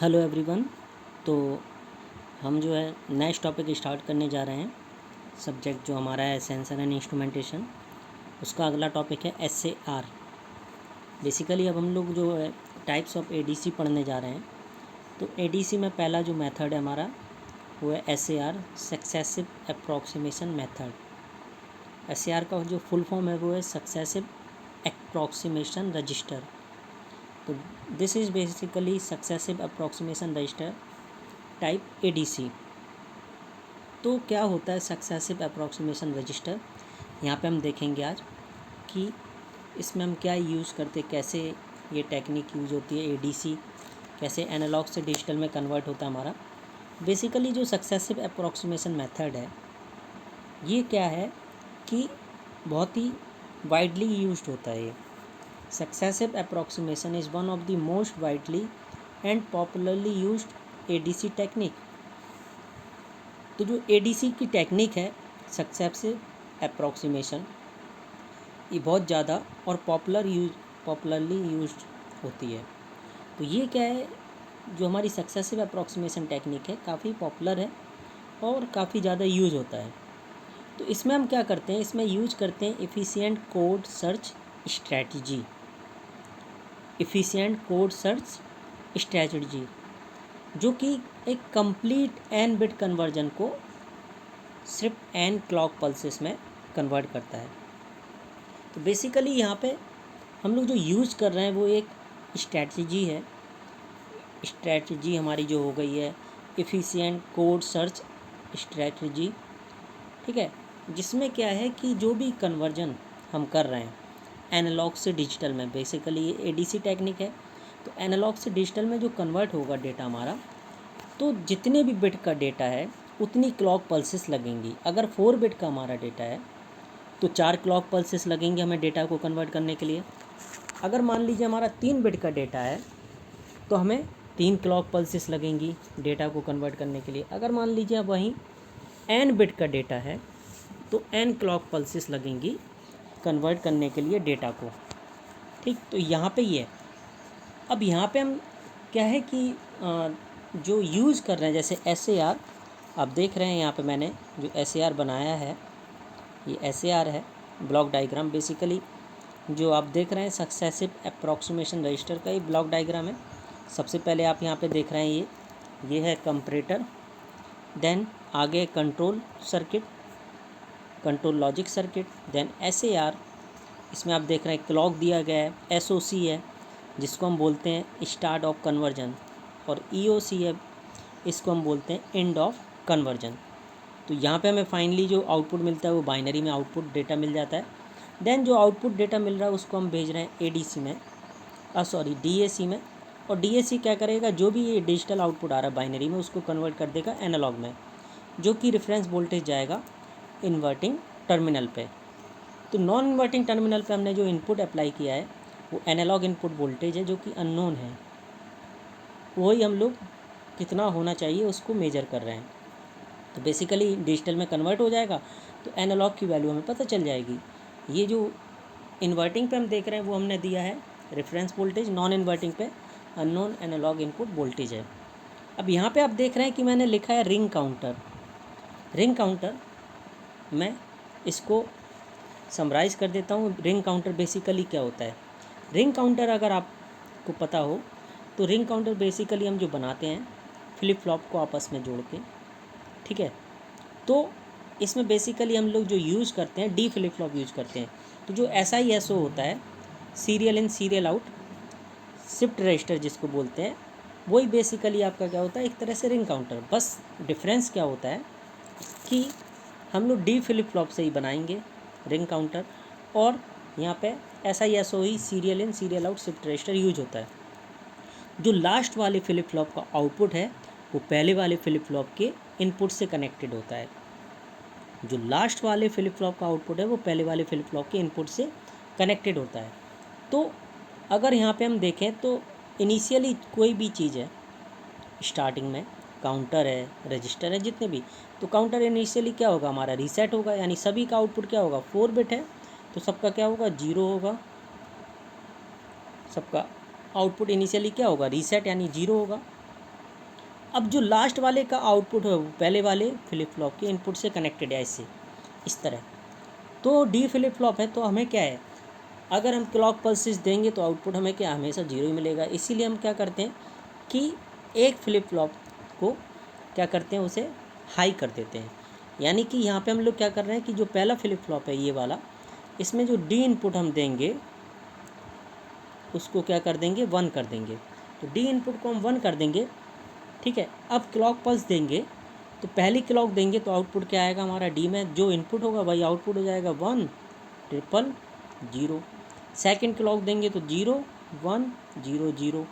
Hello everyone. तो हम जो है नेक्स्ट टॉपिक स्टार्ट करने जा रहे हैं। सब्जेक्ट जो हमारा है सेंसर एंड इंस्ट्रूमेंटेशन, उसका अगला टॉपिक है SAR। बेसिकली अब हम लोग जो है टाइप्स ऑफ ADC पढ़ने जा रहे हैं। तो ADC में पहला जो मेथड है हमारा वो है SAR, successive approximation method. SAR का जो फुल फॉर्म है वो है सक्सेसिव अप्रॉक्सीमेशन रजिस्टर। तो this is basically successive approximation register type ADC। तो क्या होता है सक्सेसिव अप्रॉक्सीमेशन रजिस्टर, यहाँ पे हम देखेंगे आज कि इसमें हम क्या यूज़ करते, कैसे ये टेक्निक यूज़ होती है, ADC कैसे एनालॉग से डिजिटल में कन्वर्ट होता है हमारा। बेसिकली जो सक्सेसिव अप्रॉक्सीमेशन मेथड है ये क्या है कि बहुत ही वाइडली यूज्ड होता है। ये successive approximation is one of the most widely and popularly used ADC technique. तो जो ADC की टेक्निक है सक्सेसिव अप्रॉक्सीमेशन, ये बहुत ज़्यादा और पॉपुलरली यूज्ड होती है। तो ये क्या है, जो हमारी सक्सेसिव अप्रॉक्सीमेशन टेक्निक है काफ़ी पॉपुलर है और काफ़ी ज़्यादा यूज़ होता है। तो इसमें हम क्या करते हैं, इसमें यूज करते हैं efficient code search strategy. Efficient code search strategy जो कि एक कंप्लीट n बिट कन्वर्जन को सिर्फ n क्लॉक पल्सेस में कन्वर्ट करता है। तो बेसिकली यहाँ पे हम लोग जो यूज़ कर रहे हैं वो एक स्ट्रैटेजी है। स्ट्रैटेजी हमारी जो हो गई है एफिशिएंट कोड सर्च स्ट्रैटेजी, ठीक है, जिसमें क्या है कि जो भी कन्वर्जन हम कर रहे हैं एनालॉग से डिजिटल में, बेसिकली ये ADC टेक्निक है। तो एनालॉग से डिजिटल में जो कन्वर्ट होगा डेटा हमारा, तो जितने भी बिट का डेटा है उतनी क्लॉक पल्सेस लगेंगी। अगर 4 बिट का हमारा डेटा है तो 4 क्लॉक पल्सेस लगेंगे हमें डेटा को कन्वर्ट करने के लिए। अगर मान लीजिए हमारा 3 बिट का डेटा है तो हमें 3 क्लॉक पल्सेस लगेंगी डेटा को कन्वर्ट करने के लिए। अगर मान लीजिए वहीं n बिट का डेटा है तो n क्लॉक पल्सेस लगेंगी कन्वर्ट करने के लिए डेटा को, ठीक। तो यहाँ पे ये अब यहाँ पे हम क्या है कि जो यूज़ कर रहे हैं जैसे SAR, आप देख रहे हैं यहाँ पे मैंने जो SAR बनाया है ये SAR है, ब्लॉक डायग्राम। बेसिकली जो आप देख रहे हैं सक्सेसिव अप्रॉक्सीमेशन रजिस्टर का ये ब्लॉक डायग्राम है। सबसे पहले आप यहाँ पे देख रहे हैं ये है कंपैरेटर, देन आगे control circuit, control logic circuit, then SAR। इसमें आप देख रहे हैं क्लॉक दिया गया है, SOC है जिसको हम बोलते हैं स्टार्ट ऑफ कन्वर्जन, और EOC है, इसको हम बोलते हैं एंड ऑफ कन्वर्जन। तो यहाँ पे हमें फाइनली जो आउटपुट मिलता है वो बाइनरी में आउटपुट डेटा मिल जाता है। देन जो आउटपुट डेटा मिल रहा है उसको हम भेज रहे हैं ADC में, DAC में। और DAC क्या करेगा, जो भी ये डिजिटल आउटपुट आ रहा है बाइनरी में उसको कन्वर्ट कर देगा एनालॉग में, जो कि रेफरेंस वोल्टेज जाएगा इन्वर्टिंग टर्मिनल पे। तो नॉन इन्वर्टिंग टर्मिनल पे हमने जो इनपुट अप्लाई किया है वो एनालॉग इनपुट वोल्टेज है जो कि अननोन है, वही हम लोग कितना होना चाहिए उसको मेजर कर रहे हैं। तो बेसिकली डिजिटल में कन्वर्ट हो जाएगा तो एनालॉग की वैल्यू हमें पता चल जाएगी। ये जो इन्वर्टिंग पे हम देख रहे हैं वो हमने दिया है रेफरेंस वोल्टेज, नॉन इन्वर्टिंग पे अननोन एनालॉग इनपुट वोल्टेज है। अब यहाँ पे आप देख रहे हैं कि मैंने लिखा है रिंग काउंटर। रिंग काउंटर मैं इसको समराइज़ कर देता हूँ। रिंग काउंटर बेसिकली क्या होता है, रिंग काउंटर अगर आपको पता हो तो रिंग काउंटर बेसिकली हम जो बनाते हैं फ्लिप फ्लॉप को आपस में जोड़ के, ठीक है। तो इसमें बेसिकली हम लोग जो यूज़ करते हैं डी फ्लिप फ्लॉप यूज़ करते हैं। तो जो SISO होता है, serial in serial out shift register जिसको बोलते हैं, वही बेसिकली आपका क्या होता है, एक तरह से रिंग काउंटर। बस डिफरेंस क्या होता है कि हम लोग डी फ्लिप फ्लॉप से ही बनाएंगे रिंग काउंटर, और यहाँ पे SISO he serial in serial out shift register use होता है। जो लास्ट वाले फ्लिप फ्लॉप का आउटपुट है वो पहले वाले फ्लिप फ्लॉप के इनपुट से कनेक्टेड होता है। जो लास्ट वाले फ्लिप फ्लॉप का आउटपुट है वो पहले वाले फ्लिप फ्लॉप के इनपुट से कनेक्टेड होता है। तो अगर यहाँ पे हम देखें तो इनिशियली कोई भी चीज़ है, स्टार्टिंग में काउंटर है, रजिस्टर है, जितने भी, तो काउंटर इनिशियली क्या होगा हमारा रीसेट होगा, यानी सभी का आउटपुट क्या होगा, 4 बिट है तो सबका क्या होगा, 0 होगा। सबका आउटपुट इनिशियली क्या होगा, रीसेट यानी 0 होगा। अब जो लास्ट वाले का आउटपुट है वो पहले वाले फ्लिप फ्लॉप के इनपुट से कनेक्टेड है, इससे इस तरह। तो डी फ्लिप फ्लॉप है, तो हमें क्या है, अगर हम क्लॉक पल्सेस देंगे तो आउटपुट हमें क्या हमेशा 0 ही मिलेगा। इसीलिए हम क्या करते हैं कि एक फ्लिप फ्लॉप को क्या करते हैं, उसे हाई कर देते हैं। यानी कि यहाँ पे हम लोग क्या कर रहे हैं कि जो पहला फ्लिप फ्लॉप है ये वाला, इसमें जो डी इनपुट हम देंगे उसको क्या कर देंगे, 1 कर देंगे। तो डी इनपुट को हम 1 कर देंगे, ठीक है। अब क्लॉक पल्स देंगे तो पहली क्लॉक देंगे तो आउटपुट क्या आएगा हमारा, डी में जो इनपुट होगा वही आउटपुट हो जाएगा 1 ट्रिपल 0। सेकंड क्लॉक देंगे तो 0 1 0 0।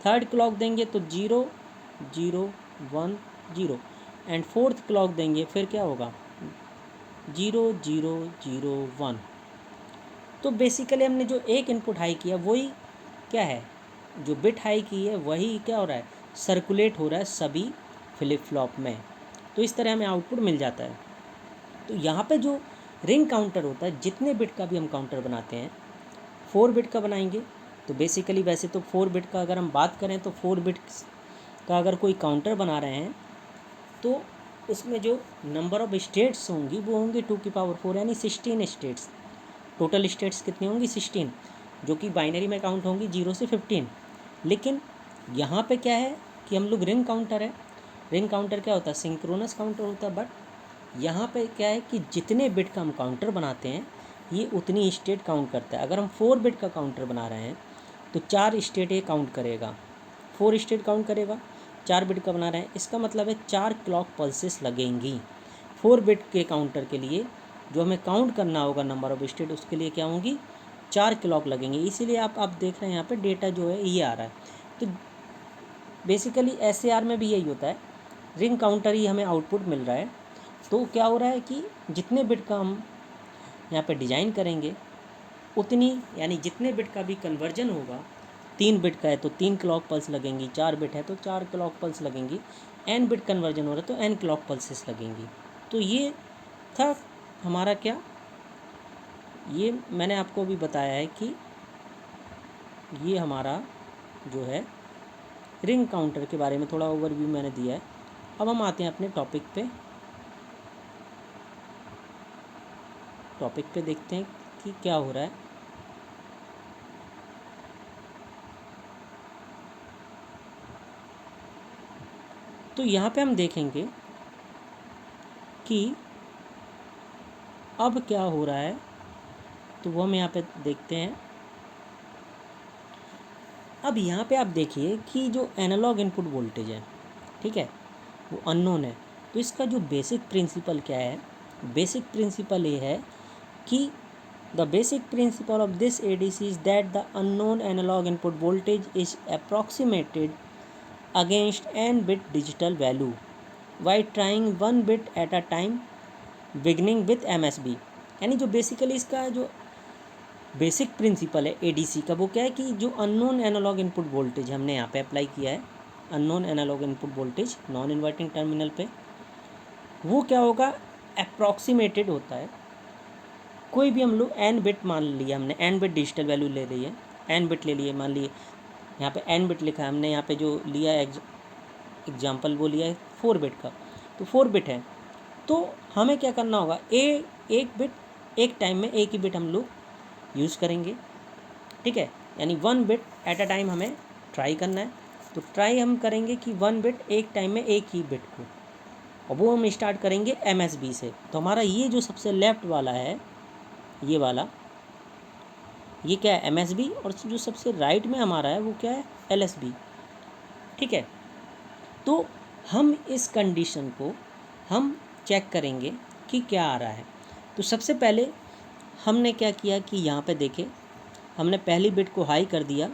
थर्ड क्लॉक देंगे तो 0 0 1 0। एंड फोर्थ क्लॉक देंगे फिर क्या होगा 0 0 0 1। तो बेसिकली हमने जो एक इनपुट हाई किया वही क्या है, जो बिट हाई की है वही क्या हो रहा है, सर्कुलेट हो रहा है सभी फ्लिप फ्लॉप में। तो इस तरह हमें आउटपुट मिल जाता है। तो यहाँ पे जो रिंग काउंटर होता है, जितने बिट का भी हम काउंटर बनाते हैं, 4 बिट का बनाएंगे तो बेसिकली, वैसे तो 4 बिट का अगर हम बात करें तो 4 बिट का अगर कोई काउंटर बना रहे हैं तो उसमें जो नंबर ऑफ स्टेट्स होंगी वो होंगी 2 की पावर 4, यानी 16 स्टेट्स। टोटल स्टेट्स कितनी होंगी 16, जो कि बाइनरी में काउंट होंगी 0 से 15। लेकिन यहाँ पे क्या है कि हम लोग रिंग काउंटर है, रिंग काउंटर क्या होता है, सिंक्रोनस काउंटर होता है। बट यहाँ पे क्या है कि जितने बिट का हम काउंटर बनाते हैं ये उतनी स्टेट काउंट करता है। अगर हम 4 बिट का काउंटर बना रहे हैं तो 4 स्टेट ये काउंट करेगा, 4 स्टेट काउंट करेगा। 4 बिट का बना रहे हैं इसका मतलब है 4 क्लॉक पल्सेस लगेंगी 4 बिट के काउंटर के लिए। जो हमें काउंट करना होगा नंबर ऑफ स्टेट, उसके लिए क्या होंगी 4 क्लॉक लगेंगे। इसीलिए आप देख रहे हैं यहाँ पे डेटा जो है ये आ रहा है। तो बेसिकली SAR में भी यही होता है, रिंग काउंटर ही हमें आउटपुट मिल रहा है। तो क्या हो रहा है कि जितने बिट का हम यहाँ पे डिज़ाइन करेंगे उतनी, यानी जितने बिट का भी कन्वर्जन होगा, 3 बिट का है तो 3 क्लॉक पल्स लगेंगी, 4 बिट है तो 4 क्लॉक पल्स लगेंगी, n बिट कन्वर्जन हो रहा है तो n क्लॉक पल्सेस लगेंगी। तो ये था हमारा क्या, ये मैंने आपको अभी बताया है कि ये हमारा जो है रिंग काउंटर के बारे में थोड़ा ओवरव्यू मैंने दिया है। अब हम आते हैं अपने टॉपिक पे देखते हैं कि क्या हो रहा है। तो यहाँ पे हम देखेंगे कि अब क्या हो रहा है, तो वो हम यहाँ पे देखते हैं। अब यहाँ पे आप देखिए कि जो एनालॉग इनपुट वोल्टेज है, ठीक है, वो अननोन है। तो इसका जो बेसिक प्रिंसिपल क्या है, बेसिक प्रिंसिपल ये है कि the basic principle of this ADC is that the unknown analog input voltage is approximated against n bit digital value by trying 1 bit at a time beginning with MSB। यानी जो basically इसका जो basic principle है ADC का, वो क्या है कि जो अननोन एनालॉग इनपुट वोल्टेज हमने यहाँ पे अप्लाई किया है, unknown analog input voltage non inverting terminal पे, वो क्या होगा अप्रॉक्सीमेटेड होता है। कोई भी हम लोग n बिट मान लिया, हमने n बिट डिजिटल वैल्यू ले ली है, n बिट ले लिए, मान लिए यहाँ पे n बिट लिखा है हमने, यहाँ पे जो लिया है एग्जाम्पल वो लिया है 4 बिट का, तो 4 बिट है। तो हमें क्या करना होगा, एक बिट एक टाइम में एक ही बिट हम लोग यूज़ करेंगे, ठीक है। यानी 1 बिट एट अ टाइम हमें ट्राई करना है। तो ट्राई हम करेंगे कि 1 बिट एक टाइम में एक ही बिट को, और वो हम स्टार्ट करेंगे MSB से। तो हमारा ये जो सबसे लेफ्ट वाला है, ये वाला, ये क्या है MSB, और जो सबसे राइट में हमारा है वो क्या है LSB, ठीक है। तो हम इस कंडीशन को हम चेक करेंगे कि क्या आ रहा है। तो सबसे पहले हमने क्या किया कि यहाँ पे देखें, हमने पहली बिट को हाई कर दिया,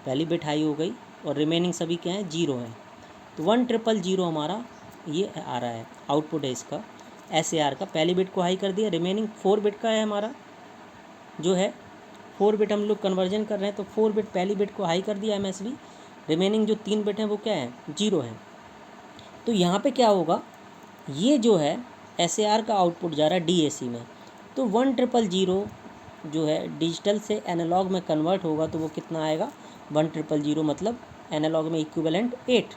पहली बिट हाई हो गई और रिमेनिंग सभी क्या हैं 0 हैं। तो 1 ट्रिपल 0 हमारा ये आ रहा है, आउटपुट है इसका SAR का। पहली बिट को हाई कर दिया, रिमेनिंग 4 बिट का है हमारा, जो है 4 बिट हम लोग कन्वर्जन कर रहे हैं। तो 4 बिट पहली बिट को हाई कर दिया MSB, रिमेनिंग जो 3 बिट हैं वो क्या है 0 हैं। तो यहाँ पे क्या होगा, ये जो है SAR का आउटपुट जा रहा है DAC में। तो 1 ट्रिपल 0 जो है डिजिटल से एनालॉग में कन्वर्ट होगा तो वो कितना आएगा 1 ट्रिपल 0, मतलब एनालॉग में इक्विवेलेंट 8।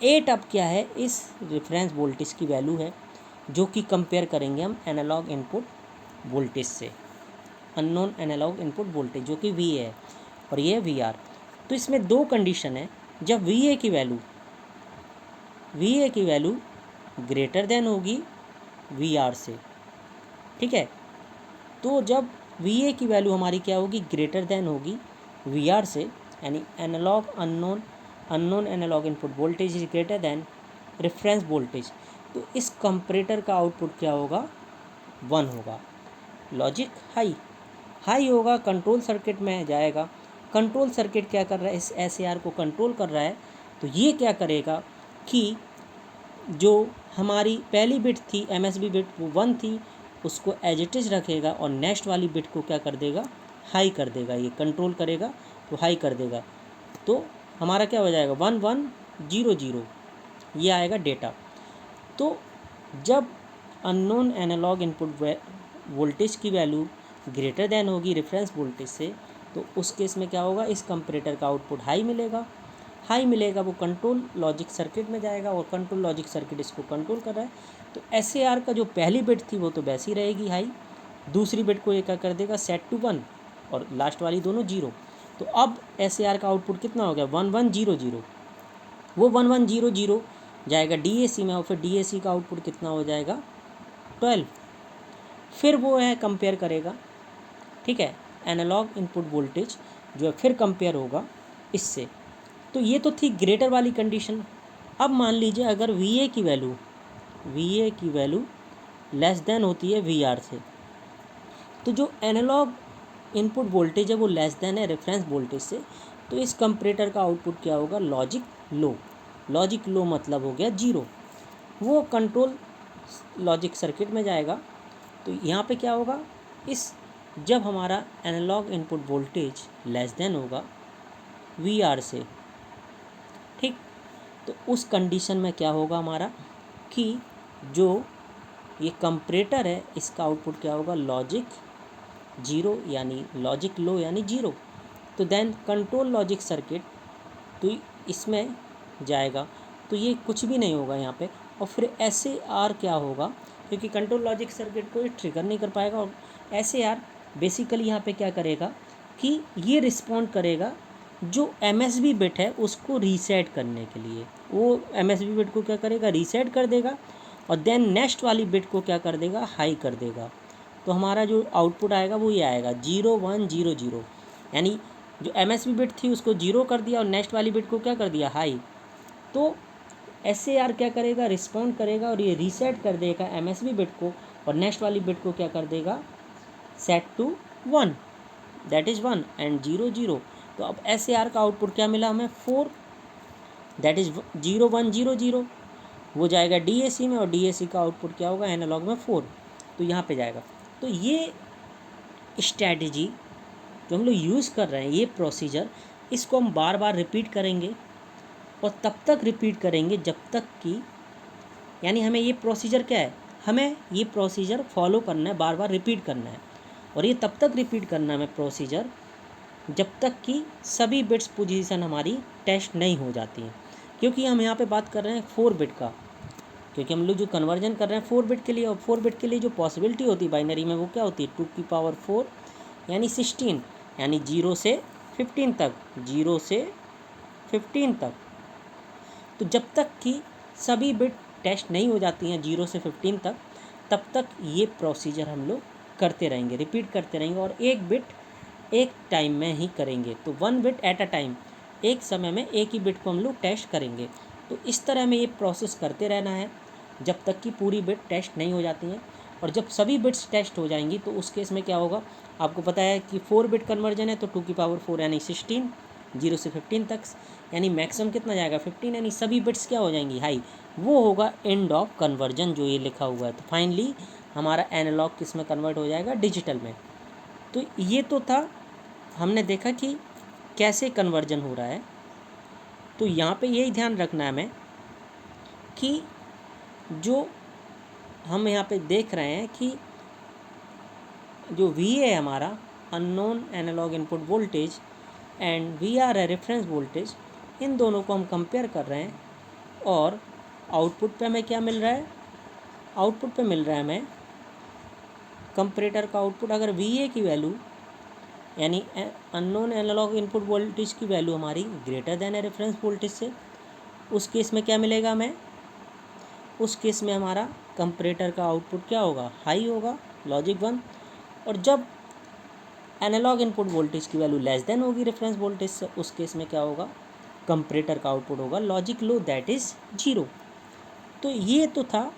8 अब क्या है, इस रेफरेंस वोल्टेज की वैल्यू है जो कि कंपेयर करेंगे हम एनालॉग इनपुट वोल्टेज से, अननोन एनालॉग इनपुट वोल्टेज जो कि VA है और ये है VR। तो इसमें दो कंडीशन है, जब VA की वैल्यू ग्रेटर देन होगी VR से, ठीक है। तो जब VA की वैल्यू हमारी क्या होगी, ग्रेटर देन होगी VR से, यानी unknown analog input voltage is greater than reference voltage, तो इस कंपैरेटर का आउटपुट क्या होगा, 1 होगा। लॉजिक हाई होगा, कंट्रोल सर्किट में जाएगा। कंट्रोल सर्किट क्या कर रहा है, इस SAR को कंट्रोल कर रहा है। तो ये क्या करेगा कि जो हमारी पहली बिट थी MSB बिट, वो 1 थी, उसको एज इट इज रखेगा और नेक्स्ट वाली बिट को क्या कर देगा, हाई कर देगा। ये कंट्रोल करेगा तो हाई कर देगा। तो हमारा क्या हो जाएगा, 1100, ये आएगा डेटा। तो जब अननोन एनालॉग इनपुट वोल्टेज की वैल्यू ग्रेटर देन होगी रेफरेंस वोल्टेज से, तो उस केस में क्या होगा, इस कंपैरेटर का आउटपुट हाई मिलेगा। वो कंट्रोल लॉजिक सर्किट में जाएगा और कंट्रोल लॉजिक सर्किट इसको कंट्रोल कर रहा है। तो SAR का जो पहली बिट थी वो तो वैसी ही रहेगी हाई, दूसरी बिट को ये क्या कर देगा, सेट टू 1, और लास्ट वाली दोनों 0। तो अब SAR का आउटपुट कितना हो गया, 1100। वो 1100 जाएगा DAC में और फिर DAC का आउटपुट कितना हो जाएगा, 12। फिर वो है कंपेयर करेगा, ठीक है, एनालॉग इनपुट वोल्टेज जो है फिर कंपेयर होगा इससे। तो ये तो थी ग्रेटर वाली कंडीशन। अब मान लीजिए अगर VA की वैल्यू लेस देन होती है VR से, तो जो एनालॉग इनपुट वोल्टेज है वो लेस देन है रेफरेंस वोल्टेज से, तो इस कंपैरेटर का आउटपुट क्या होगा, लॉजिक लो मतलब हो गया 0। वो कंट्रोल लॉजिक सर्किट में जाएगा। तो यहाँ पे क्या होगा, इस जब हमारा analog input voltage less than होगा VR से, ठीक, तो उस कंडीशन में क्या होगा हमारा कि जो ये कंपैरेटर है इसका आउटपुट क्या होगा, लॉजिक 0 यानी लॉजिक लो यानी 0। तो देन कंट्रोल लॉजिक सर्किट तो इसमें जाएगा, तो ये कुछ भी नहीं होगा यहाँ पे। और फिर SAR क्या होगा, क्योंकि कंट्रोल लॉजिक सर्किट को ये ट्रिगर नहीं कर पाएगा, और SAR बेसिकली यहाँ पे क्या करेगा कि ये रिस्पॉन्ड करेगा जो MSB बिट है उसको रीसेट करने के लिए। वो MSB बिट को क्या करेगा, रीसेट कर देगा, और देन नेक्स्ट वाली बिट को क्या कर देगा, हाई कर देगा। तो हमारा जो आउटपुट आएगा वो ये आएगा 0100, यानी जो MSB बिट थी उसको 0 कर दिया और नेक्स्ट वाली बिट को क्या कर दिया, हाई। तो SAR क्या करेगा, रिस्पॉन्ड करेगा और ये रीसेट कर देगा MSB बिट को, और नेक्स्ट वाली बिट को क्या कर देगा, set to 1, that is 1 and 0 तो अब SAR का आउटपुट क्या मिला हमें, 4, दैट इज़ 0100। वो जाएगा DAC में और DAC का आउटपुट क्या होगा, एनालॉग में 4, तो यहाँ पे जाएगा। तो ये स्ट्रैटेजी जो हम लोग यूज़ कर रहे हैं, ये प्रोसीजर, इसको हम बार बार रिपीट करेंगे और तब तक रिपीट करेंगे जब तक कि, यानी हमें ये प्रोसीजर क्या है, हमें ये प्रोसीजर फॉलो करना है, बार बार रिपीट करना है। और ये तब तक रिपीट करना है हमें प्रोसीजर जब तक कि सभी बिट्स पोजीशन हमारी टेस्ट नहीं हो जाती हैं। क्योंकि हम यहाँ पे बात कर रहे हैं 4 बिट का, क्योंकि हम लोग जो कन्वर्जन कर रहे हैं 4 बिट के लिए, और 4 बिट के लिए जो पॉसिबिलिटी होती है बाइनरी में वो क्या होती है, 2 की पावर 4 यानी 16, यानी 0 से 15 तक, 0 से 15 तक। तो जब तक कि सभी बिट टेस्ट नहीं हो जाती हैं 0 से 15 तक, तब तक ये प्रोसीजर हम लोग करते रहेंगे, रिपीट करते रहेंगे, और एक बिट एक टाइम में ही करेंगे। तो 1 बिट एट अ टाइम, एक समय में एक ही बिट को हम लोग टेस्ट करेंगे। तो इस तरह में ये प्रोसेस करते रहना है जब तक कि पूरी बिट टेस्ट नहीं हो जाती हैं। और जब सभी बिट्स टेस्ट हो जाएंगी तो उस केस में क्या होगा, आपको पता है कि 4 बिट कन्वर्जन है, तो 2 की पावर 4 यानी 16, 0 से 15 तक, यानी मैक्सिमम कितना जाएगा, 15, यानी सभी बिट्स क्या हो जाएंगी, हाई। वो होगा एंड ऑफ कन्वर्जन जो ये लिखा हुआ है। तो फाइनली हमारा एनालॉग किस में कन्वर्ट हो जाएगा, डिजिटल में। तो ये तो था, हमने देखा कि कैसे कन्वर्जन हो रहा है। तो यहाँ पे यही ध्यान रखना है हमें कि जो हम यहाँ पे देख रहे हैं कि जो VA है हमारा unknown analog input voltage and VR है रेफरेंस वोल्टेज, इन दोनों को हम कंपेयर कर रहे हैं और आउटपुट पे हमें क्या मिल रहा है, आउटपुट पे मिल रहा है हमें कंपैरेटर का आउटपुट। अगर वी की वैल्यू यानी अननोन एनालॉग इनपुट वोल्टेज की वैल्यू हमारी ग्रेटर देन है रेफरेंस वोल्टेज से, उस केस में क्या मिलेगा हमें, उस केस में हमारा कंपैरेटर का आउटपुट क्या होगा, हाई होगा, लॉजिक 1। और जब एनालॉग इनपुट वोल्टेज की वैल्यू लेस देन होगी रेफरेंस वोल्टेज से, उस केस में क्या होगा, कंपैरेटर का आउटपुट होगा लॉजिक लो, दैट इज़ 0। तो ये तो था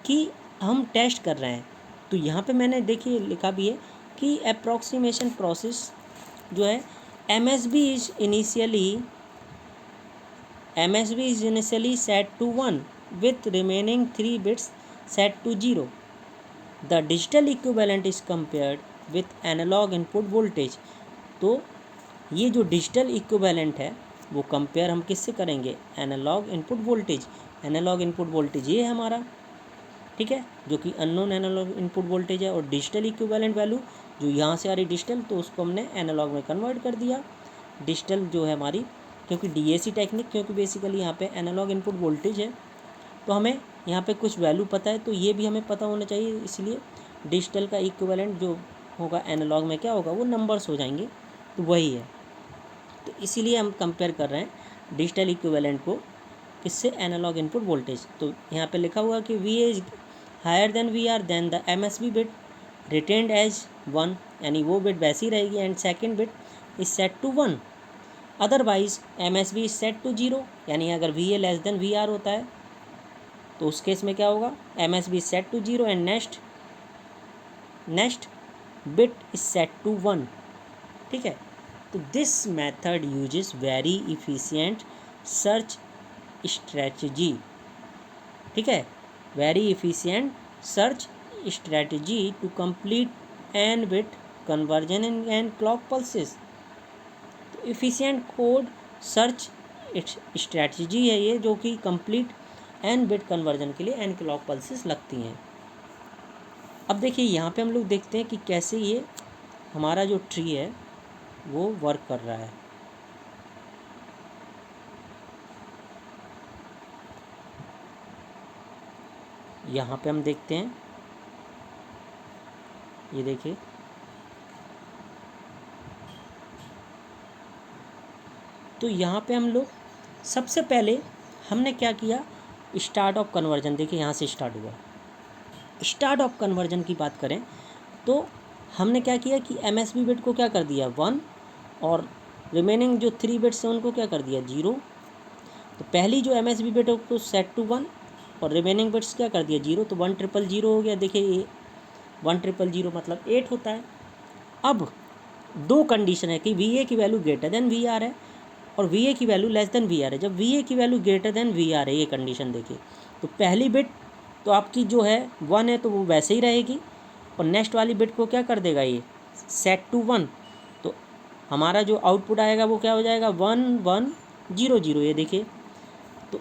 कि हम टेस्ट कर रहे हैं। तो यहाँ पे मैंने देखिए लिखा भी है कि अप्रॉक्सीमेशन प्रोसेस जो है MSB is initially set to 1 with remaining 3 bits set to 0. The digital equivalent is compared with analog input voltage. तो ये जो डिजिटल इक्विवेलेंट है वो कंपेयर हम किससे करेंगे, analog input voltage. Analog input voltage ये है हमारा, ठीक है, जो कि अननोन एनालॉग इनपुट वोल्टेज है। और डिजिटल इक्विवेलेंट वैल्यू जो यहाँ से आ रही डिजिटल, तो उसको हमने एनालॉग में कन्वर्ट कर दिया। डिजिटल जो है हमारी, क्योंकि DAC टेक्निक, क्योंकि बेसिकली यहाँ पे एनालॉग इनपुट वोल्टेज है, तो हमें यहाँ पे कुछ वैल्यू पता है, तो ये भी हमें पता होना चाहिए। इसलिए डिजिटल का इक्विवेलेंट जो होगा एनालॉग में क्या होगा, वो नंबर्स हो जाएंगे, तो वही है। तो इसीलिए हम कंपेयर कर रहे हैं डिजिटल इक्विवेलेंट को किससे, एनालॉग इनपुट वोल्टेज। तो यहाँ पे लिखा हुआ कि VA is higher than VR then the MSB bit retained as 1, यानी वो बिट वैसी ही रहेगी, and second bit is set to 1। Otherwise MSB is set to 0, यानी अगर VA लेस देन VR होता है तो उस केस में क्या होगा, MSB is set to 0 and next bit is set to 1, ठीक है। तो this method uses very efficient search strategy, ठीक है, very efficient search strategy to complete N bit conversion in N clock pulses. तो efficient code search strategy है ये, जो कि कंप्लीट एन बिट कन्वर्जन के लिए एन क्लॉक पल्सेस लगती हैं। अब देखिए यहाँ पे हम लोग देखते हैं कि कैसे ये हमारा जो ट्री है वो वर्क कर रहा है। यहाँ पे हम देखते हैं, ये देखिए, तो यहाँ पे हम लोग सबसे पहले हमने क्या किया, स्टार्ट ऑफ कन्वर्जन, देखिए यहाँ से स्टार्ट हुआ। स्टार्ट ऑफ कन्वर्जन की बात करें तो हमने क्या किया कि MSB बिट को क्या कर दिया 1, और रिमेनिंग जो 3 बिट्स हैं उनको क्या कर दिया 0। तो पहली जो MSB बिट को सेट टू 1 और रिमेनिंग बिट्स क्या कर दिया 0, तो 1000 हो गया। देखिए ये 1000 मतलब 8 होता है। अब दो कंडीशन है कि VA की वैल्यू ग्रेटर देन VR है और VA की वैल्यू लेस देन VR है। जब VA की वैल्यू ग्रेटर देन VR है, ये कंडीशन देखिए, तो पहली बिट तो आपकी जो है 1 है तो वो वैसे ही रहेगी, और नेक्स्ट वाली बिट को क्या कर देगा ये सेट टू 1। तो हमारा जो आउटपुट आएगा वो क्या हो जाएगा 1100। ये देखिए, तो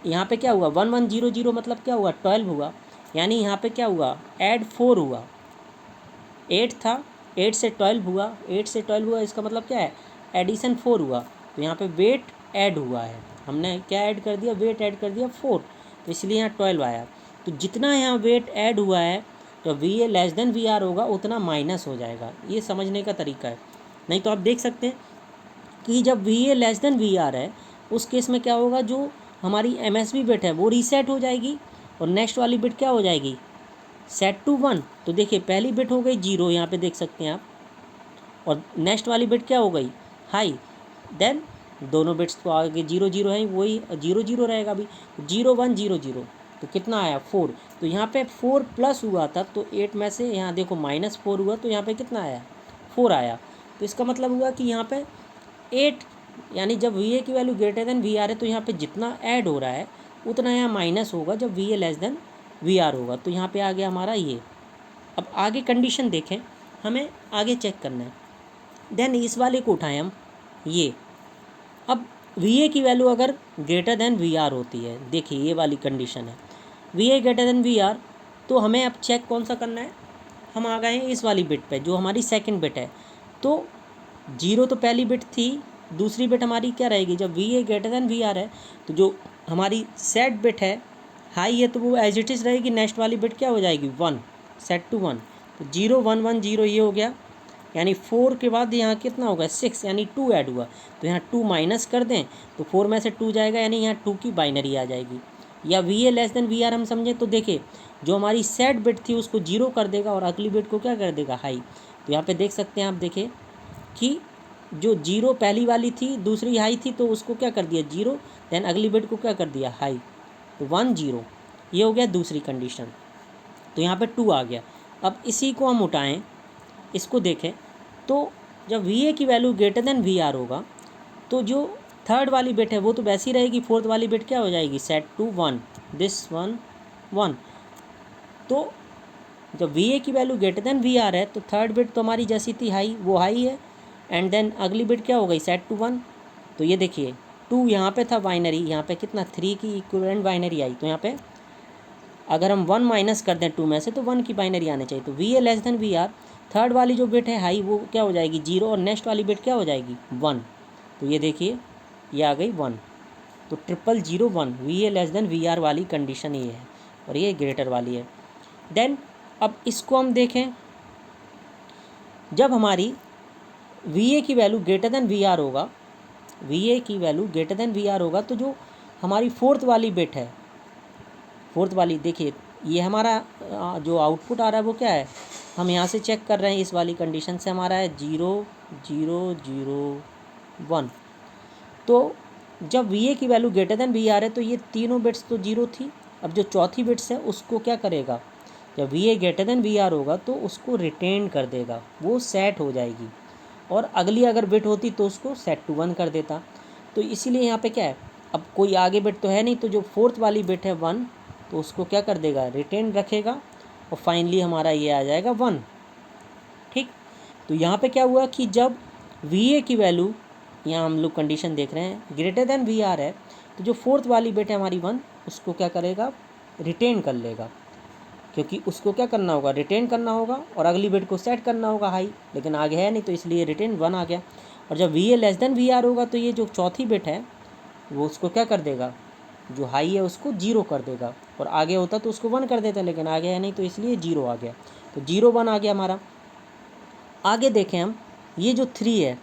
यहाँ पे क्या हुआ 1100 मतलब क्या हुआ 12 हुआ, यानी यहाँ पे क्या हुआ ऐड 4 हुआ। 8 था, 8 से 12 हुआ, 8 से 12 हुआ, इसका मतलब क्या है एडिशन 4 हुआ। तो यहाँ पे वेट ऐड हुआ है, हमने क्या ऐड कर दिया, वेट ऐड कर दिया 4, तो इसलिए यहाँ 12 आया। तो जितना यहाँ वेट ऐड हुआ है, तो VA लेस देन VR होगा उतना माइनस हो जाएगा। ये समझने का तरीका है। नहीं तो आप देख सकते हैं कि जब VA लेस देन VR है, उस केस में क्या होगा, जो हमारी MSB बिट है वो रीसेट हो जाएगी, और नेक्स्ट वाली बिट क्या हो जाएगी सेट टू 1। तो देखिए पहली बिट हो गई 0, यहाँ पे देख सकते हैं आप, और नेक्स्ट वाली बिट क्या हो गई हाई। देन दोनों बिट्स तो आगे 0 हैं, वही 0 रहेगा अभी, 0 1 0 0, तो कितना आया 4। तो यहाँ पे 4 प्लस हुआ था, तो 8 में से यहाँ देखो -4 हुआ, तो यहाँ पे कितना आया 4 आया। तो इसका मतलब हुआ कि यहाँ पे 8, यानी जब VA की वैल्यू ग्रेटर देन VR है, तो यहाँ पे जितना ऐड हो रहा है उतना यहाँ माइनस होगा जब VA लेस देन VR होगा। तो यहाँ पे आ गया हमारा ये। अब आगे कंडीशन देखें, हमें आगे चेक करना है। देन इस वाले को उठाएं हम, ये अब VA की वैल्यू अगर ग्रेटर देन VR होती है, देखिए ये वाली कंडीशन है, VA ग्रेटर देन VR, तो हमें अब चेक कौन सा करना है, हम आ गए हैं इस वाली बिट पे जो हमारी सेकंड बिट है। तो 0 तो पहली बिट थी, दूसरी बिट हमारी क्या रहेगी, जब V A greater than V R है तो जो हमारी सेट बिट है हाई है तो वो एज इट इज़ रहेगी, नेक्स्ट वाली बिट क्या हो जाएगी 1, सेट टू 1। तो 0 1 1 0 ये हो गया, यानी 4 के बाद यहाँ कितना होगा 6, यानी 2 ऐड हुआ। तो यहाँ 2 माइनस कर दें तो 4 में से 2 जाएगा, यानी यहाँ 2 की बाइनरी आ जाएगी। या V A less than V R हम समझें तो देखिए जो हमारी सेट बिट थी उसको 0 कर देगा और अगली बिट को क्या कर देगा हाई। तो यहाँ पे देख सकते हैं आप, देखिए कि जो 0 पहली वाली थी दूसरी हाई थी तो उसको क्या कर दिया 0, देन अगली बिट को क्या कर दिया हाई, तो 1 0। ये हो गया दूसरी कंडीशन। तो यहाँ पे 2 आ गया। अब इसी को हम उठाएं, इसको देखें तो जब वी ए की value greater than V R होगा तो जो थर्ड वाली बिट है वो तो वैसी रहेगी, फोर्थ वाली बिट क्या हो जाएगी सेट टू 1, दिस 1 1। तो जब वी ए की value greater than V R है तो थर्ड बिट तो हमारी जैसी थी हाई वो हाई है, एंड देन अगली बिट क्या हो गई सेट टू 1। तो ये देखिए 2 यहाँ पे था बाइनरी, यहाँ पे कितना 3 की इक्विवेलेंट बाइनरी आई। तो यहाँ पे अगर हम 1 माइनस कर दें 2 में से तो 1 की बाइनरी आनी चाहिए। तो V A less than V R, third वाली जो बिट है हाई वो क्या हो जाएगी 0 और नेक्स्ट वाली बिट क्या हो जाएगी 1। तो ये देखिए ये आ गई 1। तो 00001 V A less than V R वाली कंडीशन ये है और ये ग्रेटर वाली है। देन अब इसको हम देखें, जब हमारी वी ए की value greater than V R होगा, वी ए की value greater than V R होगा तो जो हमारी फोर्थ वाली बिट है, फोर्थ वाली देखिए ये हमारा जो आउटपुट आ रहा है वो क्या है, हम यहाँ से चेक कर रहे हैं इस वाली कंडीशन से हमारा है 0 0 0 1। तो जब वी ए की value greater than V R है तो ये तीनों बिट्स तो 0 थी। अब जो चौथी बिट्स है उसको क्या करेगा, जब V A greater than V R होगा तो उसको रिटेन कर देगा, वो सेट हो जाएगी, और अगली अगर बिट होती तो उसको सेट टू 1 कर देता। तो इसीलिए यहाँ पे क्या है, अब कोई आगे बिट तो है नहीं, तो जो फोर्थ वाली बिट है 1 तो उसको क्या कर देगा रिटेन रखेगा, और फाइनली हमारा ये आ जाएगा 1। ठीक, तो यहाँ पे क्या हुआ कि जब वी ए की वैल्यू, यहाँ हम लोग कंडीशन देख रहे हैं ग्रेटर देन वी आर है तो जो फोर्थ वाली बिट है हमारी 1 उसको क्या करेगा रिटेन कर लेगा, क्योंकि उसको क्या करना होगा रिटेन करना होगा और अगली बिट को सेट करना होगा हाई, लेकिन आगे है नहीं तो इसलिए रिटेन 1 आ गया। और जब V A less than V R होगा तो ये जो चौथी बिट है वो उसको क्या कर देगा, जो हाई है उसको 0 कर देगा, और आगे होता तो उसको 1 कर देता, लेकिन आगे है नहीं तो इसलिए 0 आ गया। तो 0 1 आ गया हमारा। आगे देखें हम, ये जो 3 है,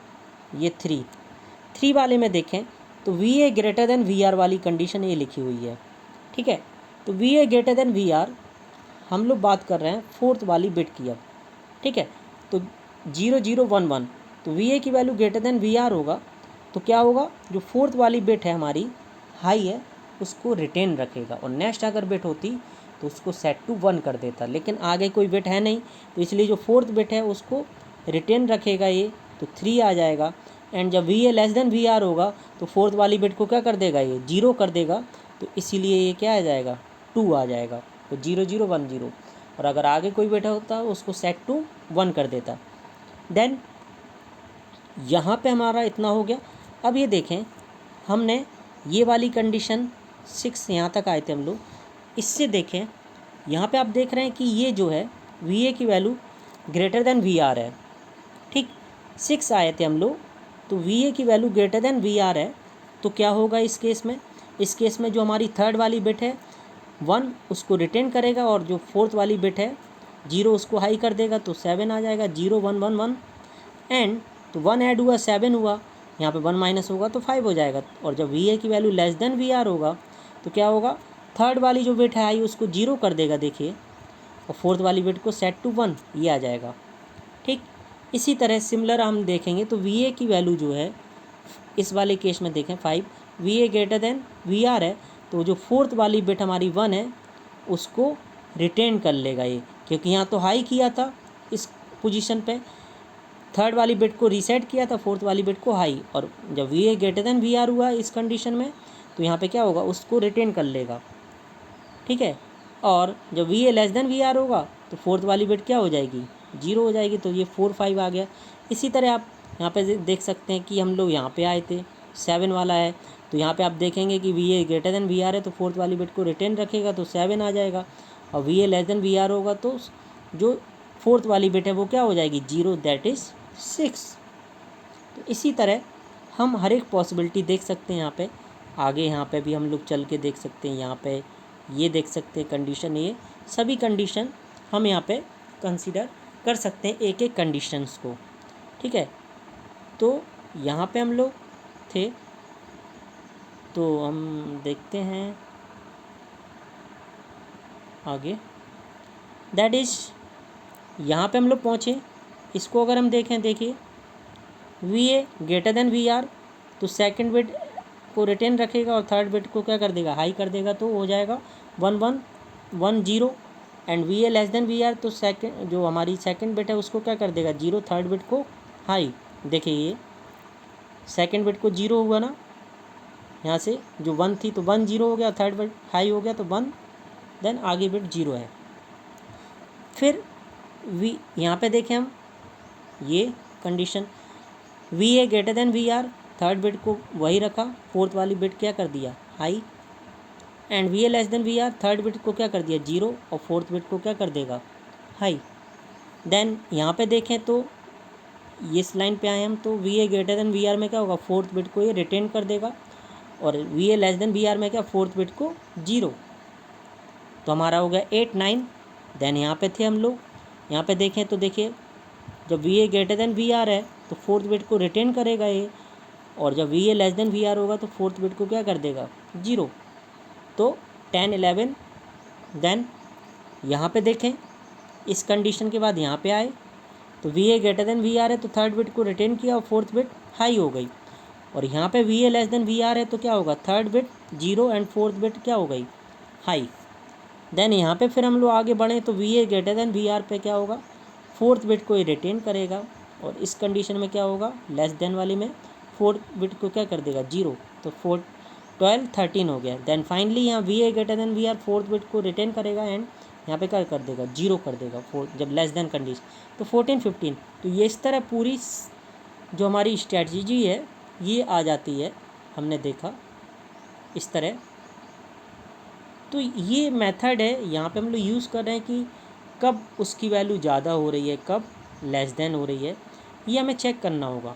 ये 3 वाले में देखें तो V A greater than V R वाली कंडीशन ये लिखी हुई है। ठीक है, तो V A greater than V R हम लोग बात कर रहे हैं फोर्थ वाली बिट की अब। ठीक है, तो 0 0 1 1, तो वी ए की value greater than V R होगा तो क्या होगा, जो फोर्थ वाली बिट है हमारी हाई है उसको रिटेन रखेगा, और नेक्स्ट अगर बिट होती तो उसको सेट टू 1 कर देता, लेकिन आगे कोई बिट है नहीं तो इसलिए जो फोर्थ बिट है उसको रिटेन रखेगा ये, तो 3 आ जाएगा। एंड जब V A less than V R होगा तो फोर्थ वाली बिट को क्या कर देगा ये 0 कर देगा, तो इसीलिए ये क्या आ जाएगा 2 आ जाएगा। तो 0 0 1 0, और अगर आगे कोई बिट होता उसको सेट टू 1 कर देता। देन यहाँ पे हमारा इतना हो गया। अब ये देखें हमने ये वाली कंडीशन 6 यहाँ तक आए थे हम लोग, इससे देखें यहाँ पे आप देख रहे हैं कि ये जो है वी ए की value greater than V R है। ठीक, 6 आए थे हम लोग, तो वी ए की value greater than V R है तो क्या होगा इस केस में, इस केस में जो हमारी थर्ड वाली बिट है 1 उसको रिटेन करेगा, और जो फोर्थ वाली बिट है 0 उसको हाई कर देगा, तो 7 आ जाएगा 0 1 1 1। एंड तो 1 ऐड हुआ 7 हुआ, यहाँ पे 1 माइनस होगा तो 5 हो जाएगा। और जब वी ए की value less than V R होगा तो क्या होगा, थर्ड वाली जो बिट है आई उसको 0 कर देगा देखिए, और फोर्थ वाली बिट को सेट टू 1 ये आ जाएगा। ठीक, इसी तरह सिमिलर हम देखेंगे तो वी ए की वैल्यू जो है इस वाले केस में देखें 5, V A greater than V R है तो जो फोर्थ वाली बिट हमारी 1 है उसको रिटेन कर लेगा ये, क्योंकि यहाँ तो हाई किया था इस पोजीशन पे, थर्ड वाली बिट को रीसेट किया था, फोर्थ वाली बिट को हाई, और जब V A greater than V R हुआ इस कंडीशन में तो यहाँ पे क्या होगा उसको रिटेन कर लेगा। ठीक है, और जब V A less than V R होगा तो फोर्थ वाली बिट क्या हो जाएगी 0 हो जाएगी, तो ये 4 5 आ गया। इसी तरह आप यहाँ पे देख सकते हैं कि हम लोग यहाँ पे आए थे 7 वाला है, तो यहाँ पे आप देखेंगे कि V A greater than V R है तो फोर्थ वाली बिट को रिटेन रखेगा तो 7 आ जाएगा, और V A less than V R होगा तो जो फोर्थ वाली बिट है वो क्या हो जाएगी 0, दैट इज़ 6। तो इसी तरह हम हर एक पॉसिबिलिटी देख सकते हैं यहाँ पे, आगे यहाँ पे भी हम लोग चल के देख सकते हैं, यहाँ पे ये देख सकते हैं कंडीशन, ये सभी कंडीशन हम यहाँ पे कंसीडर कर सकते हैं एक एक कंडीशंस को, ठीक है। तो यहाँ पे हम लोग थे, तो हम देखते हैं आगे, दैट इज़ यहाँ पे हम लोग पहुँचे। इसको अगर हम देखें, देखिए V A greater than V R, तो सेकंड बिट को रिटेन रखेगा और थर्ड बिट को क्या कर देगा, हाई कर देगा, तो हो जाएगा 1110। And V A less than V R, तो सेकंड जो हमारी सेकंड बिट है उसको क्या कर देगा, 0, थर्ड बिट को हाई। देखिए ये सेकंड बिट को 0 हुआ ना, यहाँ से जो 1 थी तो 1 0 हो गया, थर्ड बिट हाई हो गया तो 1, देन आगे बिट 0 है। फिर वी यहाँ पे देखें हम ये condition, V A greater than V R, third bit को वही रखा, फोर्थ वाली बिट क्या कर दिया, high. And V A less than V R, third bit को क्या कर दिया, 0, और फोर्थ बिट को क्या कर देगा, हाई। देन यहाँ पे देखें तो इस लाइन पे आए हम, तो V A greater than V R में क्या होगा, फोर्थ बिट को ये रिटेन कर देगा, और V A less than V R में क्या, फोर्थ बिट को 0, तो हमारा हो गया 8 9। देन यहाँ पे थे हम लोग, यहाँ पे देखें तो देखिए जब V A greater than V R है तो फोर्थ बिट को रिटेन करेगा ये, और जब V A less than V R होगा तो फोर्थ बिट को क्या कर देगा, 0, तो 10 11। देन यहाँ पे देखें इस कंडीशन के बाद यहाँ पे आए तो V A greater than V R है तो थर्ड बिट को रिटेन किया और फोर्थ बिट हाई हो गई, और यहाँ पे V A less than V R है तो क्या होगा, third bit 0 and fourth bit क्या हो गई, हाई। देन यहाँ पे फिर हम लोग आगे बढ़े तो V A greater than V R पे क्या होगा, फोर्थ बिट को ये रिटेन करेगा, और इस कंडीशन में क्या होगा, लेस देन वाली में फोर्थ बिट को क्या कर देगा, 0, तो 12 13 हो गया। देन फाइनली यहाँ V A greater than V R fourth bit को रिटेन करेगा एंड यहाँ पे क्या कर देगा, 0 कर देगा, फोर्थ जब लेस देन कंडीशन, तो 14 15। तो ये इस तरह पूरी जो हमारी स्ट्रैटेजी है ये आ जाती है, हमने देखा इस तरह। तो ये मेथड है, यहाँ पे हम लोग यूज़ कर रहे हैं कि कब उसकी वैल्यू ज़्यादा हो रही है, कब लेस देन हो रही है, ये हमें चेक करना होगा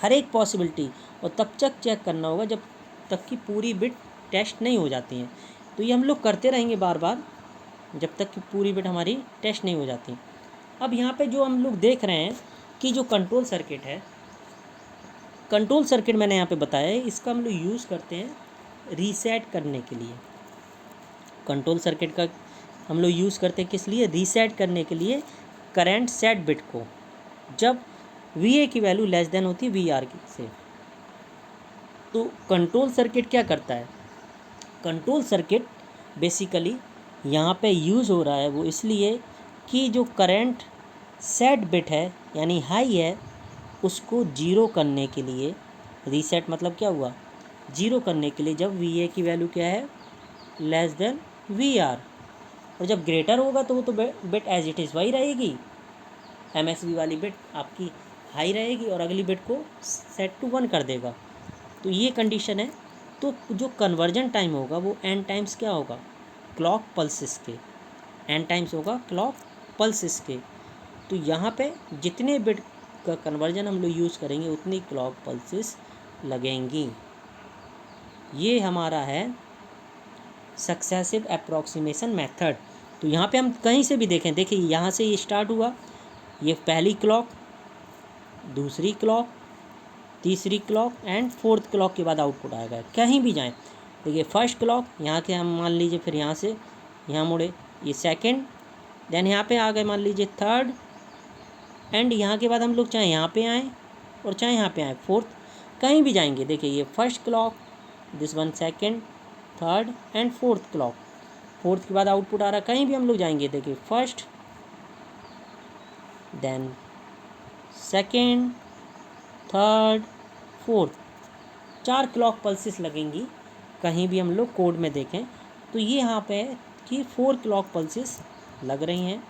हर एक पॉसिबिलिटी, और तब तक चेक करना होगा जब तक कि पूरी बिट टेस्ट नहीं हो जाती हैं। तो ये हम लोग करते रहेंगे बार बार जब तक कि पूरी बिट हमारी टेस्ट नहीं हो जाती। अब यहाँ पे जो हम लोग देख रहे हैं कि जो कंट्रोल सर्किट है, कंट्रोल सर्किट मैंने यहाँ पे बताया है, इसका हम लोग यूज़ करते हैं रीसेट करने के लिए। कंट्रोल सर्किट का हम लोग यूज़ करते हैं किस लिए, रीसेट करने के लिए करंट सेट बिट को, जब वी ए की वैल्यू लेस देन होती है वी आर की से। तो कंट्रोल सर्किट क्या करता है, कंट्रोल सर्किट बेसिकली यहाँ पे यूज़ हो रहा है वो इसलिए कि जो करंट सेट बिट है यानी हाई है उसको 0 करने के लिए, रीसेट मतलब क्या हुआ, 0 करने के लिए जब वी ए की वैल्यू क्या है, लेस देन वी आर, और जब ग्रेटर होगा तो वो तो बिट एज इट इज़ वही रहेगी, एमएसबी वाली बिट आपकी हाई रहेगी और अगली बिट को सेट टू 1 कर देगा। तो ये कंडीशन है। तो जो कन्वर्जन टाइम होगा वो एन टाइम्स क्या होगा, क्लॉक पल्सेस के, एन टाइम्स होगा क्लॉक पल्सेस के। तो यहाँ पे जितने बिट का कन्वर्जन हम लोग यूज़ करेंगे उतनी क्लॉक पल्सेस लगेंगी। ये हमारा है सक्सेसिव अप्रॉक्सीमेशन मेथड। तो यहाँ पे हम कहीं से भी देखें, देखिए यहाँ से ये स्टार्ट हुआ, ये पहली क्लॉक, दूसरी क्लॉक, तीसरी क्लॉक एंड फोर्थ क्लॉक के बाद आउटपुट आएगा, कहीं भी जाएं। देखिए फर्स्ट क्लॉक यहाँ के हम मान लीजिए, फिर यहाँ से यहाँ मुड़े, ये सेकंड, देन यहाँ पे आ गए मान लीजिए थर्ड, एंड यहाँ के बाद हम लोग चाहे यहाँ पे आएँ और चाहे यहाँ पे आएँ फोर्थ, कहीं भी जाएंगे। देखिए ये first clock, this one second, third and fourth clock, fourth के बाद आउटपुट आ रहा, कहीं भी हम लोग जाएंगे। देखिए first, then second, third, fourth, 4 clock pulses लगेंगी कहीं भी हम लोग कोड में देखें। तो ये यहाँ पे है कि 4 क्लॉक पल्सेस लग रही हैं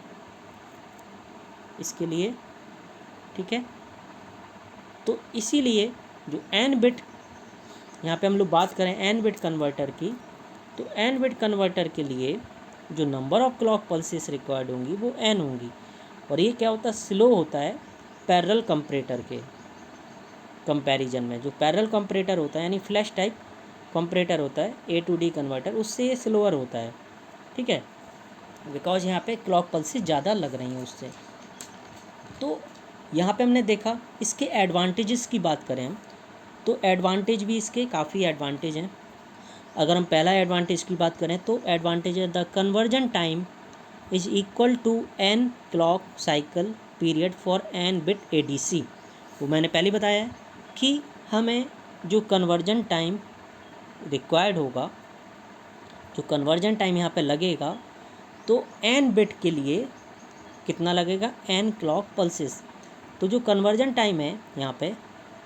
इसके लिए, ठीक है। तो इसीलिए जो एन बिट, यहाँ पे हम लोग बात करें एन बिट कन्वर्टर की, तो एन बिट कन्वर्टर के लिए जो number of clock pulses required होंगी वो एन होंगी, और ये क्या होता है, स्लो होता है पैरेलल कंपैरेटर के। कंपैरिजन में जो पैरेलल कंपैरेटर होता है यानी फ्लैश टाइप कंपैरेटर होता है ए टू डी कन्वर्टर, उससे ये स्लोअर होता है, ठीक है, बिकॉज यहाँ पे क्लॉक पल्सेस ज़्यादा लग रही हैं उससे। तो यहाँ पे हमने देखा इसके एडवांटेजेस की बात करें हम, तो एडवांटेज भी इसके काफ़ी एडवांटेज हैं। अगर हम पहला एडवांटेज की बात करें तो एडवांटेज है the conversion time is equal to N clock cycle period for N bit ADC. वो मैंने पहले बताया है कि हमें जो कन्वर्जन टाइम रिक्वायर्ड होगा, जो कन्वर्जन टाइम यहाँ पे लगेगा, तो एन बिट के लिए कितना लगेगा, एन क्लॉक पल्सेस। तो जो कन्वर्जन टाइम है यहाँ पे,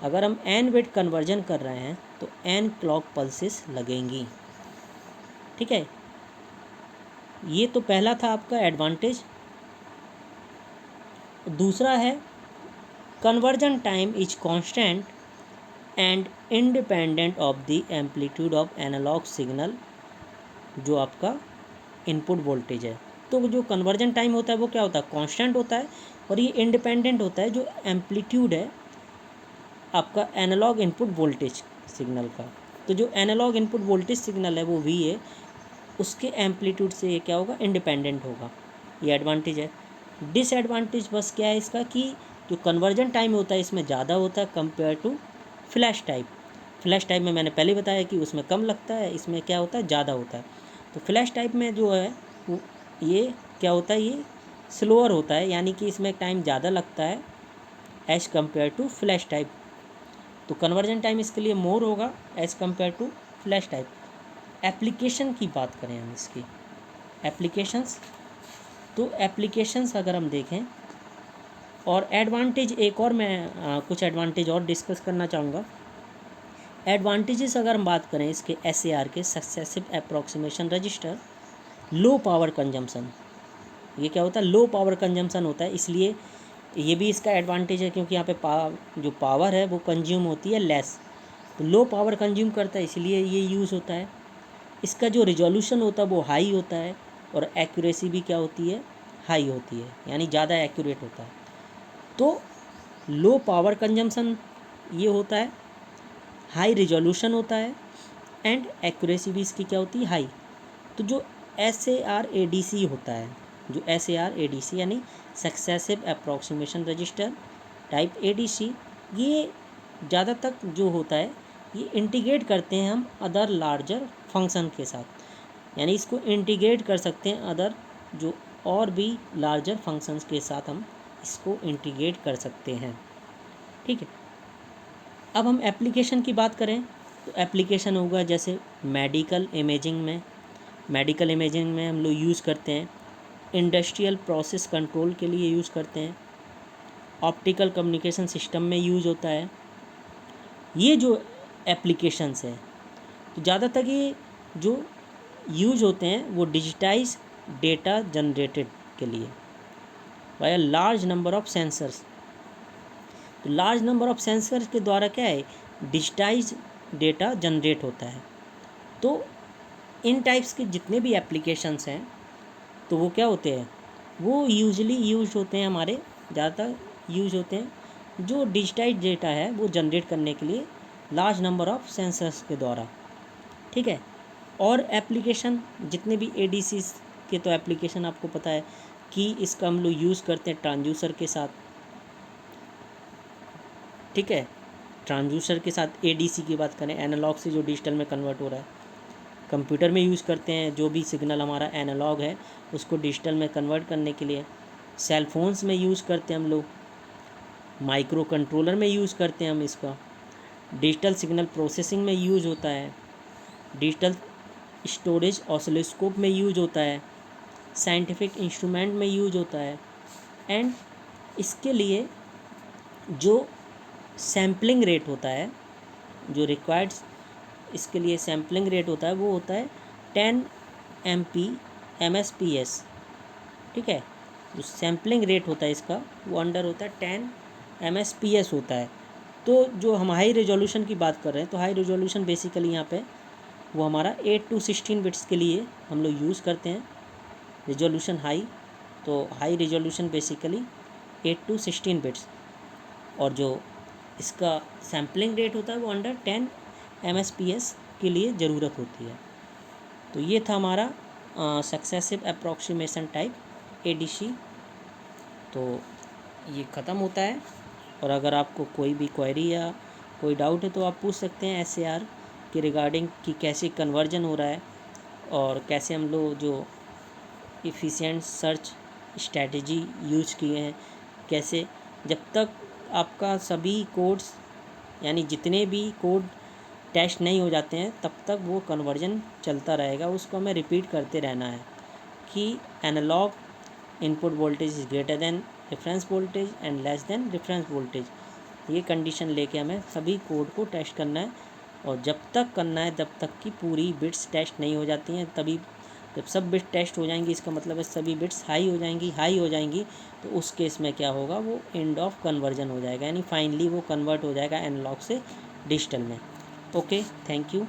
अगर हम एन बिट कन्वर्जन कर रहे हैं तो एन क्लॉक पल्सेस लगेंगी, ठीक है। ये तो पहला था आपका एडवांटेज। दूसरा है conversion time is constant and independent of the amplitude of analog signal, जो आपका इनपुट वोल्टेज है। तो जो कन्वर्जन टाइम होता है वो क्या होता है, कांस्टेंट होता है, और ये इंडिपेंडेंट होता है जो एम्पलीट्यूड है आपका एनालॉग इनपुट वोल्टेज सिग्नल का। तो जो एनालॉग इनपुट वोल्टेज सिग्नल है वो वी है, उसके एम्पलीट्यूड से ये क्या होगा, इंडिपेंडेंट होगा। ये एडवांटेज है। डिसएडवांटेज बस क्या है इसका कि जो कन्वर्जन टाइम होता है इसमें ज़्यादा होता है compare to flash type. Flash type में मैंने पहले बताया कि उसमें कम लगता है, इसमें क्या होता है, ज़्यादा होता है। तो फ्लैश टाइप में जो है वो ये क्या होता है, ये स्लोअर होता है, यानी कि इसमें टाइम ज़्यादा लगता है as compare to flash type. तो कन्वर्जन टाइम इसके लिए मोर होगा as compare to flash type. Application की बात करें हम इसकी, एप्लीकेशंस, तो एप्लीकेशंस अगर हम देखें, और एडवांटेज एक और मैं कुछ एडवांटेज और डिस्कस करना चाहूँगा। एडवांटेजेस अगर हम बात करें इसके SAR के, successive approximation register, low power consumption. ये क्या होता है, लो पावर कंजम्पशन होता है, इसलिए ये भी इसका एडवांटेज है क्योंकि यहाँ पे जो पावर है वो कंज्यूम होती है लेस, तो लो पावर कंज्यूम करता है, इसलिए ये यूज़ होता है। इसका जो रिजोल्यूशन होता है वो हाई होता है, और एक्यूरेसी भी क्या होती है, हाई होती है, यानी ज़्यादा एक्यूरेट होता है। तो लो पावर कंजम्पशन ये होता है, हाई रिजोल्यूशन होता है, एंड एक्यूरेसी भी इसकी क्या होती है, हाई। तो जो SAR ADC होता है, जो SAR ADC यानी successive approximation register type ADC, ये ज़्यादा तक जो होता है ये इंटीग्रेट करते हैं हम अदर लार्जर फंक्शन के साथ, यानी इसको इंटीग्रेट कर सकते हैं अदर जो और भी लार्जर फंक्शंस के साथ हम इसको इंटीग्रेट कर सकते हैं, ठीक है। अब हम एप्लीकेशन की बात करें तो एप्लीकेशन होगा जैसे मेडिकल इमेजिंग में हम लोग यूज़ करते हैं, इंडस्ट्रियल प्रोसेस कंट्रोल के लिए यूज़ करते हैं, ऑप्टिकल कम्युनिकेशन सिस्टम में यूज़ होता है। ये जो एप्लीकेशंस हैं तो ज़्यादातर ये जो यूज़ होते हैं वो डिजिटाइज डेटा जनरेटेड के लिए by large number of sensors. तो लार्ज नंबर ऑफ सेंसर्स के द्वारा क्या है, डिजिटाइज डेटा जनरेट होता है। तो इन टाइप्स के जितने भी एप्लीकेशंस हैं तो वो क्या होते हैं, वो यूजली यूज होते हैं, हमारे ज़्यादातर यूज होते हैं जो डिजिटाइज डेटा है वो जनरेट करने के लिए लार्ज नंबर ऑफ सेंसर्स के द्वारा, ठीक है। और एप्लीकेशन जितने भी ADCs के, तो एप्लीकेशन आपको पता है कि इसका हम लोग यूज़ करते हैं ट्रांसड्यूसर के साथ, ठीक है। ट्रांसड्यूसर के साथ ADC की बात करें, एनालॉग से जो डिजिटल में कन्वर्ट हो रहा है, कंप्यूटर में यूज़ करते हैं जो भी सिग्नल हमारा एनालॉग है उसको डिजिटल में कन्वर्ट करने के लिए, सेल फोन्स में यूज़ करते हैं हम लोग, माइक्रो कंट्रोलर में यूज़ करते हैं हम इसका, डिजिटल सिग्नल प्रोसेसिंग में यूज़ होता है, डिजिटल स्टोरेज ऑसिलोस्कोप में यूज़ होता है, साइंटिफिक इंस्ट्रूमेंट में यूज़ होता है, एंड इसके लिए जो सैम्पलिंग रेट होता है, जो रिक्वायर्ड इसके लिए सैम्पलिंग रेट होता है वो होता है 10 MPS, ठीक है। जो सैम्पलिंग रेट होता है इसका वो अंडर होता है 10 MPS होता है। तो जो हम हाई रेजोल्यूशन की बात कर रहे हैं तो हाई रेजोल्यूशन बेसिकली यहाँ पे वो हमारा 8 to 16 बिट्स के लिए हम लोग यूज़ करते हैं रेजोल्यूशन हाई। तो high resolution basically 8 to 16 bits, और जो इसका सैम्पलिंग रेट होता है वो अंडर 10 MSPS के लिए ज़रूरत होती है। तो ये था हमारा सक्सेसिव अप्रॉक्सीमेशन टाइप ADC। तो ये ख़त्म होता है, और अगर आपको कोई भी क्वेरी या कोई डाउट है तो आप पूछ सकते हैं SAR के रिगार्डिंग कि कैसे कन्वर्जन हो रहा है और कैसे हम लोग जो एफिशिएंट सर्च स्ट्रैटेजी यूज किए हैं, कैसे जब तक आपका सभी कोड्स यानी जितने भी कोड टेस्ट नहीं हो जाते हैं तब तक वो कन्वर्जन चलता रहेगा। उसको हमें रिपीट करते रहना है कि analog input voltage is greater than reference voltage and less than reference voltage. ये कंडीशन लेके हमें सभी कोड को टेस्ट करना है, और जब तक करना है जब तक कि पूरी बिट्स टेस्ट नहीं हो जाती हैं। तभी जब सब बिट्स टेस्ट हो जाएंगी, इसका मतलब है सभी बिट्स हाई हो जाएंगी, तो उस केस में क्या होगा, वो एंड ऑफ कन्वर्जन हो जाएगा, यानी फाइनली वो कन्वर्ट हो जाएगा एनालॉग से डिजिटल में। Okay, thank you.